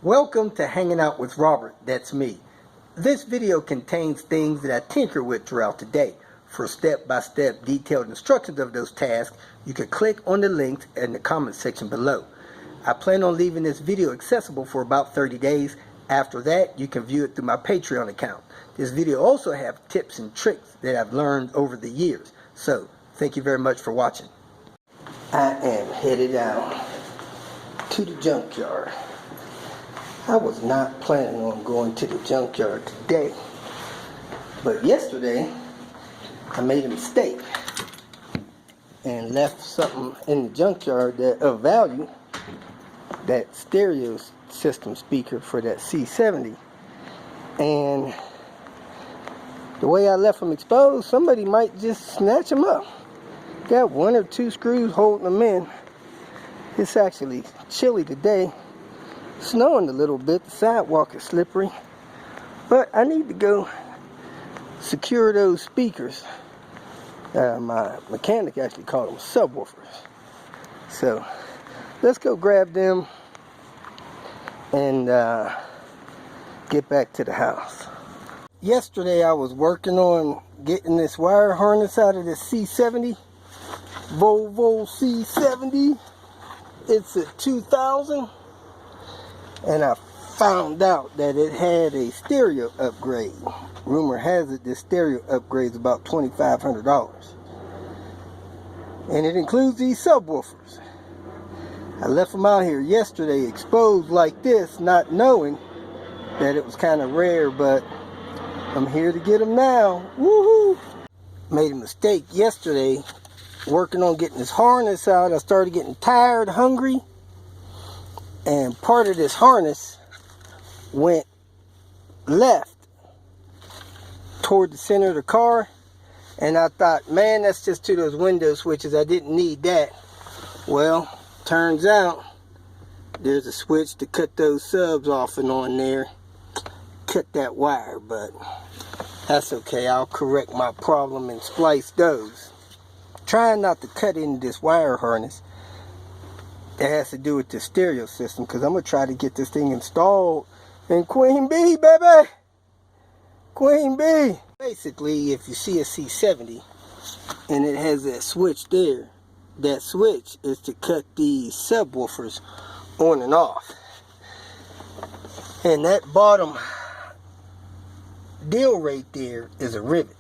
Welcome to Hanging Out with Robert, that's me. This video contains things that I tinker with throughout the day. For step-by-step detailed instructions of those tasks, you can click on the links in the comment section below. I plan on leaving this video accessible for about 30 days. After that, you can view it through my Patreon account. This video also has tips and tricks that I've learned over the years. So, thank you very much for watching. I am headed out to the junkyard. I was not planning on going to the junkyard today, but yesterday I made a mistake and left something in the junkyard that of value, that stereo system speaker for that C70, and the way I left them exposed, somebody might just snatch them up. Got one or two screws holding them in. It's actually chilly today. Snowing a little bit, the sidewalk is slippery, but I need to go secure those speakers. My mechanic actually called them subwoofers. So let's go grab them and get back to the house. Yesterday I was working on getting this wire harness out of this C70, Volvo C70. It's a 2000. And I found out that it had a stereo upgrade. Rumor has it this stereo upgrade is about $2,500. And it includes these subwoofers. I left them out here yesterday exposed like this, not knowing that it was kind of rare, but I'm here to get them now. Woohoo! Made a mistake yesterday working on getting this harness out. I started getting tired, hungry. And part of this harness went left toward the center of the car, and I thought, man, that's just to those window switches. I didn't need that. Well, turns out there's a switch to cut those subs off and on there. Cut that wire, but that's okay. I'll correct my problem and splice those. Trying not to cut into this wire harness. It has to do with the stereo system, because I'm going to try to get this thing installed in Queen Bee, baby! Queen Bee! Basically, if you see a C70 and it has that switch there, that switch is to cut these subwoofers on and off. And that bottom deal right there is a rivet.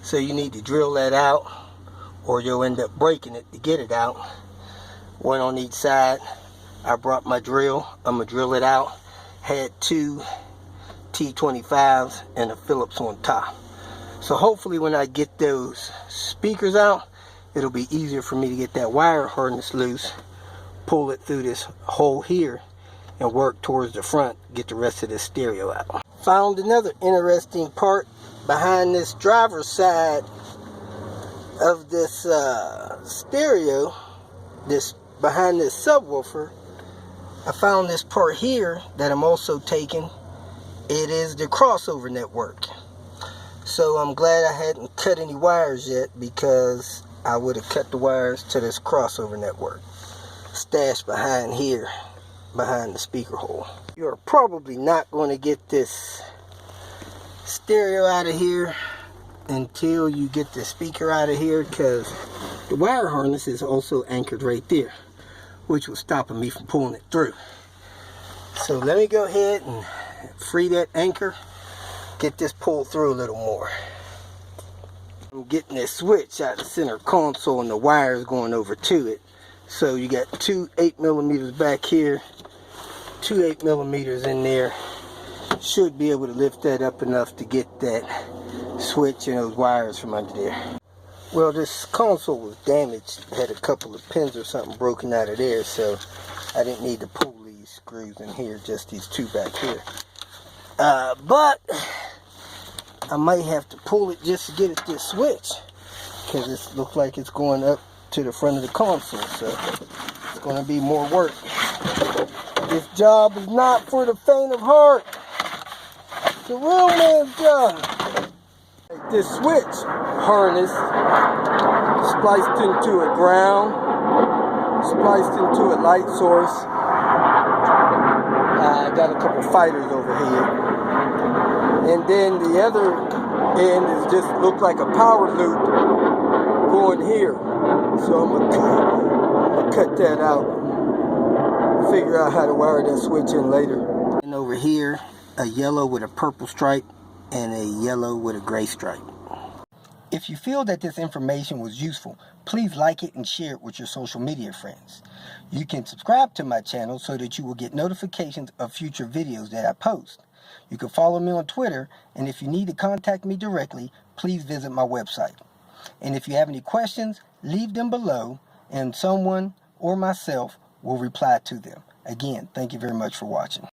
So you need to drill that out, or you'll end up breaking it to get it out. One on each side. I brought my drill. I'm going to drill it out. Had two T25s and a Phillips on top. So hopefully when I get those speakers out, it'll be easier for me to get that wire harness loose, pull it through this hole here, and work towards the front, get the rest of this stereo out. Found another interesting part behind this driver's side of this stereo, behind this subwoofer. I found this part here that I'm also taking. It is the crossover network. So I'm glad I hadn't cut any wires yet, because I would have cut the wires to this crossover network stashed behind here, behind the speaker hole. You're probably not going to get this stereo out of here until you get the speaker out of here, because the wire harness is also anchored right there, which was stopping me from pulling it through. So let me go ahead and free that anchor, get this pulled through a little more. I'm getting this switch out of the center console and the wire is going over to it. So you got two 8mm back here, two 8mm in there. Should be able to lift that up enough to get that switch and those wires from under there. Well, this console was damaged. It had a couple of pins or something broken out of there, so I didn't need to pull these screws in here, just these two back here. But I might have to pull it just to get at this switch, because it looks like it's going up to the front of the console, so it's going to be more work. This job is not for the faint of heart. It's a real man's job. This switch harness spliced into a ground, spliced into a light source. I got a couple fighters over here. And then the other end is just look like a power loop going here. So I'm gonna cut that out. Figure out how to wire that switch in later. And over here, a yellow with a purple stripe and a yellow with a gray stripe. If you feel that this information was useful, please like it and share it with your social media friends. You can subscribe to my channel so that you will get notifications of future videos that I post. You can follow me on Twitter, and if you need to contact me directly, please visit my website. And if you have any questions, leave them below, and someone or myself will reply to them. Again, thank you very much for watching.